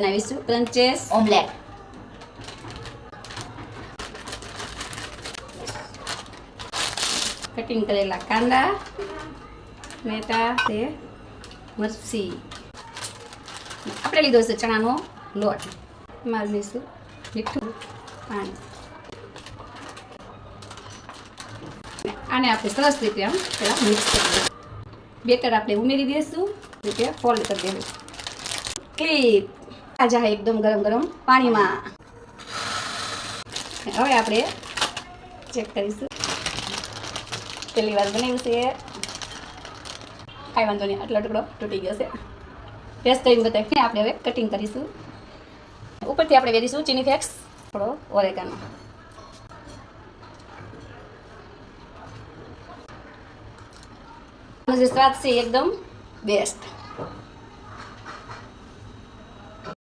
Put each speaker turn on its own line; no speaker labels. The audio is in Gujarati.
બનાવીશું ક્રન્ચેસ
ઓમલેટ.
કટિંગ કરેલા કાંદા, ટમેટા, તે મરચી. આપણે લીધો છે ચણાનો લોટ. એમાં લઈશું મીઠું, પાણી. આને આપણે સરસ રીતે આમ પહેલાં મિક્સ કરી દઈશું. બેટર આપણે ઉમેરી દઈશું, રીતે ફોલ્ડ કરી દેવું. ક્લિપ આ જાય એકદમ ગરમ ગરમ પાણીમાં. હવે આપણે ચેક કરીશું. પહેલી વાર બનાવ્યું છે, કાંઈ વાંધો નહીં, આટલો ટુકડો તૂટી ગયો છે. ટેસ્ટ કરીને બતાવીને આપણે હવે કટિંગ કરીશું. ઉપરથી આપણે વેરીશું ચીની ફ્લેક્સ, થોડો ઓરેગાનો. જે સ્વાદ છે એકદમ બેસ્ટ.